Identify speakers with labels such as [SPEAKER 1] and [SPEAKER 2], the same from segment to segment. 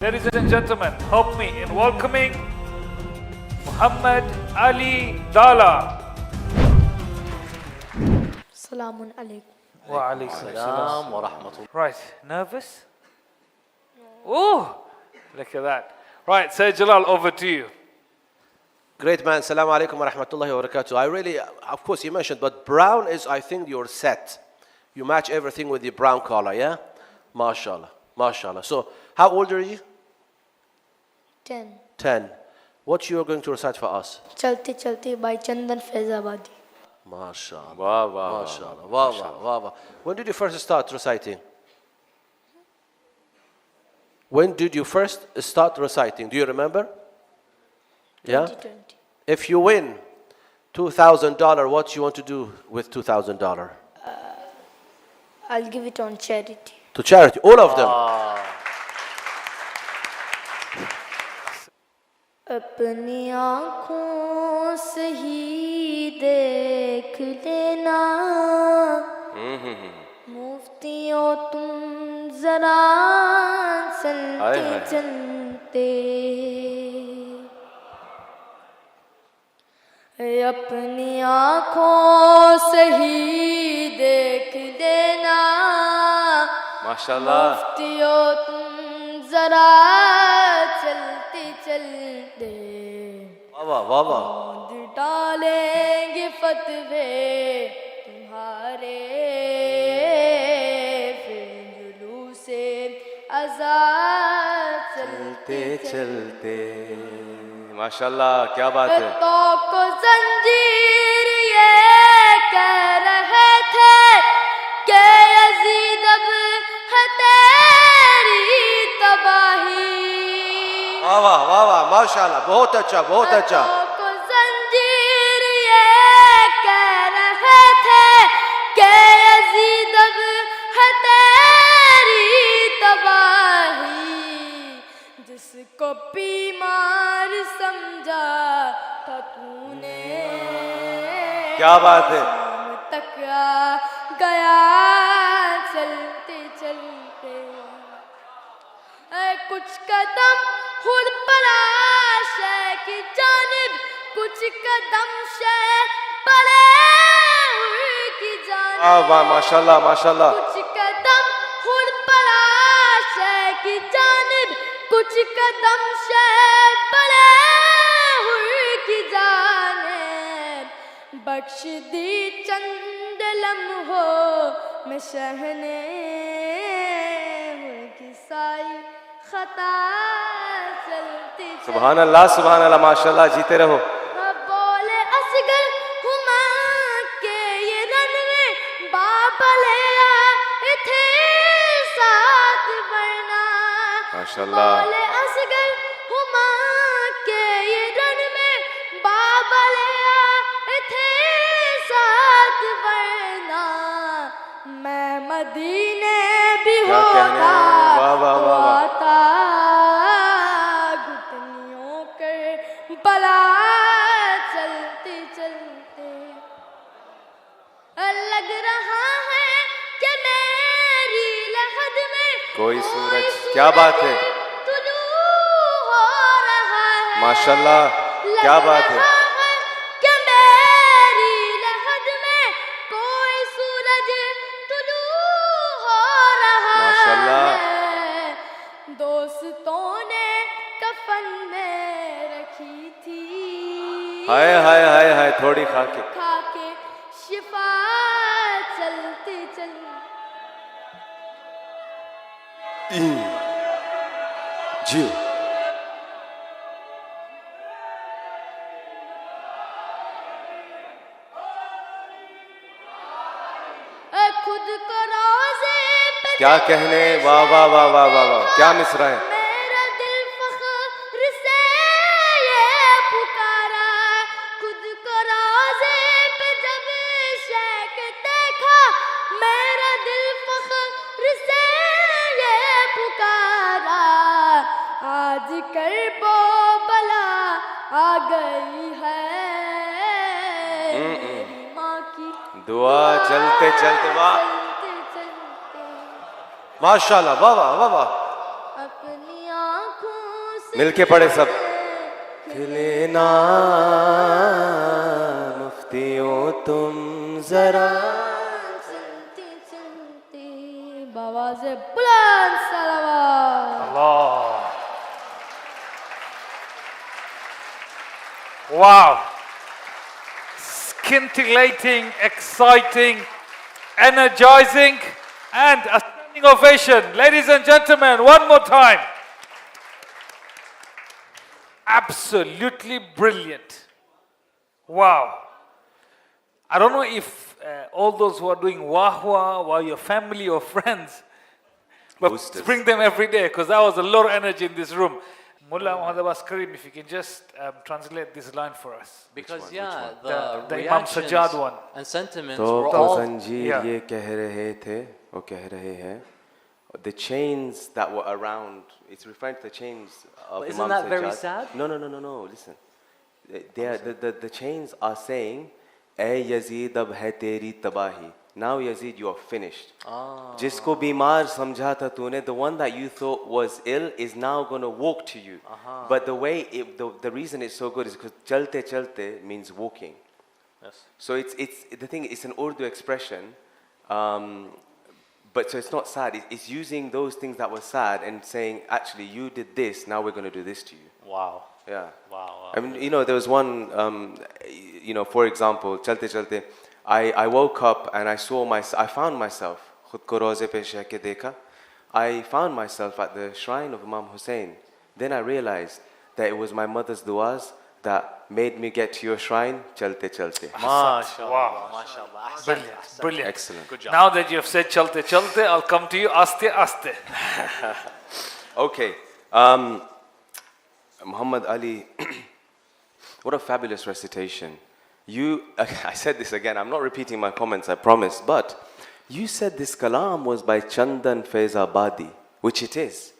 [SPEAKER 1] Ladies and gentlemen, help me in welcoming Mohammedali Dhala.
[SPEAKER 2] Assalamu alaikum.
[SPEAKER 1] Wa alaikum
[SPEAKER 3] Salam wa rahmatullah.
[SPEAKER 1] Right, nervous? Oh, look at that. Right, Sayyid Jalal, over to you.
[SPEAKER 3] Great man, Salam alaikum wa rahmatullahi wa barakatuh. I really, of course you mentioned, but brown is, I think, your set. You match everything with the brown color, yeah? MashaAllah, MashaAllah. So, how old are you?
[SPEAKER 2] 10.
[SPEAKER 3] 10. What you are going to recite for us?
[SPEAKER 2] Chalte Chalte by Chandan Faizabadi.
[SPEAKER 3] MashaAllah,
[SPEAKER 4] Wow, wow,
[SPEAKER 3] MashaAllah, wow, wow, wow, wow. When did you first start reciting? When did you first start reciting? Do you remember? Yeah?
[SPEAKER 2] 2020.
[SPEAKER 3] If you win $2,000, what you want to do with $2,000?
[SPEAKER 2] I'll give it on charity.
[SPEAKER 3] To charity, all of them.
[SPEAKER 2] अपनी आँखों से ही देख लेना मुफ्तियों तुम जरा चलते चलते अपनी आँखों से ही देख लेना
[SPEAKER 4] माशाल्लाह
[SPEAKER 2] मुफ्तियों तुम जरा चलते चलते
[SPEAKER 3] वाह वाह वाह
[SPEAKER 2] डालेंगे फतवे तुम्हारे फिर जुलूसे आज़ाद चलते
[SPEAKER 4] चलते माशाल्लाह क्या बात है
[SPEAKER 2] तो को जंजीर ये कह रहे थे कि यज़ीद अब है तेरी तबाही
[SPEAKER 3] वाह वाह वाह वाह माशाल्लाह बहुत अच्छा बहुत अच्छा
[SPEAKER 2] को जंजीर ये कह रहे थे कि यज़ीद अब है तेरी तबाही जिसको बीमार समझा था तूने
[SPEAKER 3] क्या बात है
[SPEAKER 2] शाम तक आ गया चलते चलते कुछ कदम हुड़ पड़ा शे की जानिब कुछ कदम शे पड़े हुड़ की जानिब
[SPEAKER 4] वाह वाह माशाल्लाह माशाल्लाह
[SPEAKER 2] कुछ कदम हुड़ पड़ा शे की जानिब कुछ कदम शे पड़े हुड़ की जानिब बख्श दी चंद लम्हों में शहने हुड़ की साई खता चलती
[SPEAKER 4] सुभान अल्लाह माशाल्लाह जीते रहो
[SPEAKER 2] बोले असगर हुमा के ये रनवे बाबले आए थे साथ वरना
[SPEAKER 4] माशाल्लाह
[SPEAKER 2] बोले असगर हुमा के ये रनवे बाबले आए थे साथ वरना मैं मदीने भी
[SPEAKER 4] क्या कहने
[SPEAKER 2] होता
[SPEAKER 4] वाह वाह
[SPEAKER 2] तो
[SPEAKER 4] वाह वाह
[SPEAKER 2] आता घुटनियों कर बला चलते चलते लग रहा है कि मेरी लहद में
[SPEAKER 4] कोई सूरज क्या बात है
[SPEAKER 2] तुलू हो रहा है
[SPEAKER 4] माशाल्लाह क्या बात है
[SPEAKER 2] कि मेरी लहद में कोई सूरज तुलू हो रहा
[SPEAKER 4] माशाल्लाह।
[SPEAKER 2] है दोस्तों ने कफन में रखी थी
[SPEAKER 4] हाय हाय हाय हाय थोड़ी खा के
[SPEAKER 2] खा के शिफा चलते चल
[SPEAKER 3] जी
[SPEAKER 2] खुद को रोजे पे
[SPEAKER 4] क्या कहने वाह वाह वाह वाह वाह वाह क्या मिसरा है
[SPEAKER 2] मेरा दिल फख्र से ये पुकारा खुद को रोजे पे जब शेख देखा मेरा दिल फख्र से ये पुकारा आज कर बो बला आ गई है मेरी माँ की
[SPEAKER 4] दुआ चलते चलते वाह
[SPEAKER 2] चलते चलते
[SPEAKER 3] माशाल्लाह वाह वाह वाह वाह
[SPEAKER 2] अपनी आँख
[SPEAKER 4] मिलके पढ़े सब लेना मुफ्तियों तुम जरा
[SPEAKER 2] चलते चलते बावाज़े बुलंद सलावत
[SPEAKER 1] Allah. Wow. Scintillating, exciting, energizing, and a standing ovation. Ladies and gentlemen, one more time. Absolutely brilliant. Wow. I don't know if all those who are doing wahwa were your family or friends, but
[SPEAKER 4] Boosters.
[SPEAKER 1] bring them every day because there was a lot of energy in this room. Mullah Muhammad Karim, if you can just translate this line for us.
[SPEAKER 5] Because
[SPEAKER 4] one?
[SPEAKER 5] yeah,
[SPEAKER 1] The Imam
[SPEAKER 5] reactions
[SPEAKER 1] Sajjad one.
[SPEAKER 5] and sentiments
[SPEAKER 4] तो
[SPEAKER 5] were
[SPEAKER 4] तो
[SPEAKER 5] all
[SPEAKER 4] जंजीर
[SPEAKER 1] Yeah.
[SPEAKER 4] ये कह रहे थे वो कह रहे हैं the chains that were around, it's referring to the chains of
[SPEAKER 5] But isn't
[SPEAKER 4] Imam
[SPEAKER 5] that very
[SPEAKER 4] Sajjad.
[SPEAKER 5] sad?
[SPEAKER 4] No, listen. The chains are saying ऐ यजीद अब है तेरी तबाही. Now Yazid, you are finished. जिसको बीमार समझा था तूने, the one that you thought was ill is now going to walk to you. But the way the reason it's so good is because chalte chalte means walking.
[SPEAKER 5] Yes.
[SPEAKER 4] So it's the thing. It's an Urdu expression, but so it's not sad. It's using those things that were sad and saying, actually, you did this. Now we're going to do this to you.
[SPEAKER 5] wow.
[SPEAKER 4] Yeah.
[SPEAKER 5] Wow.
[SPEAKER 4] I mean, there was one. For example, chalte chalte. I woke up and I found myself. खुद को रोज़े पे शह के देखा. I found myself at the shrine of Imam Hussein. Then I realized that it was my mother's du'as that made me get to your shrine. Chalte chalte.
[SPEAKER 5] MashaAllah.
[SPEAKER 1] Wow.
[SPEAKER 5] MashaAllah.
[SPEAKER 1] Brilliant, brilliant.
[SPEAKER 4] Excellent.
[SPEAKER 5] Good job.
[SPEAKER 1] Now that you have said chalte chalte, I'll come to you aste aste.
[SPEAKER 4] Okay. Muhammad Ali, what a fabulous recitation. I said this again, I'm not repeating my comments, I promise, but you said this kalam was by Chandan Faizabadi, which it is.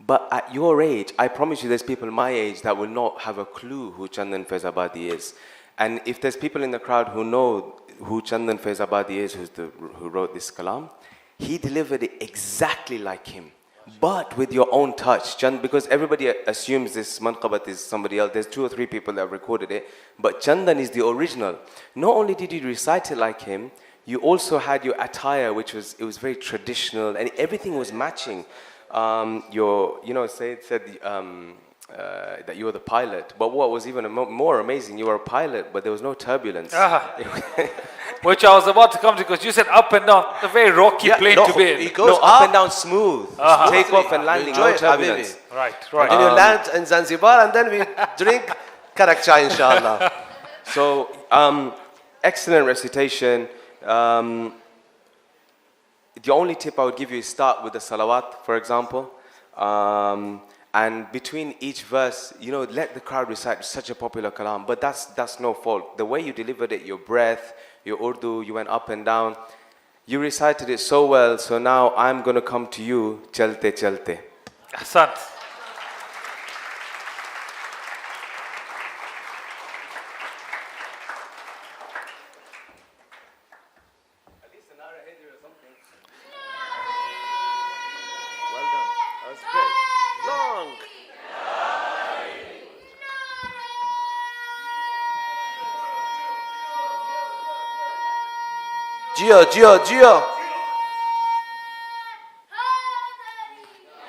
[SPEAKER 4] But at your age, I promise you there's people my age that will not have a clue who Chandan Faizabadi is. And if there's people in the crowd who know who Chandan Faizabadi is, who wrote this kalam, he delivered it exactly like him. But with your own touch, because everybody assumes this manqabat is somebody else. There's 2 or 3 people that have recorded it, but Chandan is the original. Not only did you recite it like him, you also had your attire, which was very traditional, and everything was matching. Said that you were the pilot, but what was even more amazing, you were a pilot, but there was no turbulence.
[SPEAKER 1] Which I was about to come to because you said up and down, a very rocky plane to be in.
[SPEAKER 3] It goes
[SPEAKER 4] up and down smooth. Take off and landing,
[SPEAKER 3] Enjoy
[SPEAKER 4] no
[SPEAKER 3] it,
[SPEAKER 4] turbulence.
[SPEAKER 3] Habibi.
[SPEAKER 1] Right.
[SPEAKER 3] And you land in Zanzibar and then we drink karak chai, inshallah.
[SPEAKER 4] So, excellent recitation. The only tip I would give you is start with the salawat, for example. And between each verse, let the crowd recite such a popular kalam. But that's no fault. The way you delivered it, your breath, your Urdu, you went up and down. You recited it so well, so now I'm going to come to you, chalte chalte.
[SPEAKER 1] Ahsant.
[SPEAKER 3] Well done. That was great. Long. Gio.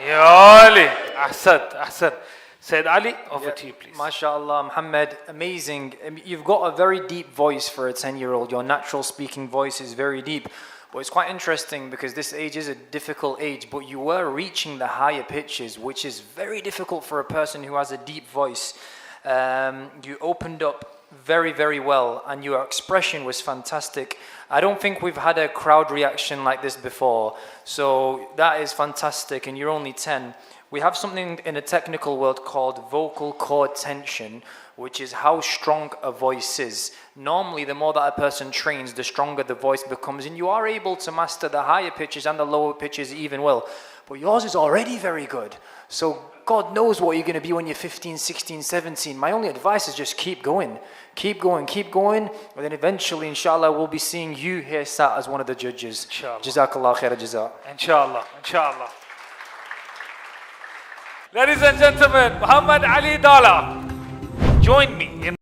[SPEAKER 1] Ya Ali. Ahsan. Said Ali, over to you, please.
[SPEAKER 6] MashaAllah, Muhammad, amazing. You've got a very deep voice for a 10-year-old. Your natural speaking voice is very deep. But it's quite interesting because this age is a difficult age, but you were reaching the higher pitches, which is very difficult for a person who has a deep voice. You opened up very, very well, and your expression was fantastic. I don't think we've had a crowd reaction like this before, so that is fantastic, and you're only 10. We have something in the technical world called vocal cord tension, which is how strong a voice is. Normally, the more that a person trains, the stronger the voice becomes, and you are able to master the higher pitches and the lower pitches even well. But yours is already very good. So God knows what you're going to be when you're 15, 16, 17. My only advice is just keep going. Keep going. And then eventually, inshallah, we'll be seeing you here sat as one of the judges.
[SPEAKER 1] Inshallah.
[SPEAKER 6] Jazakallah khair jaza.
[SPEAKER 1] Inshallah. Ladies and gentlemen, Mohammedali Dhala. Join me in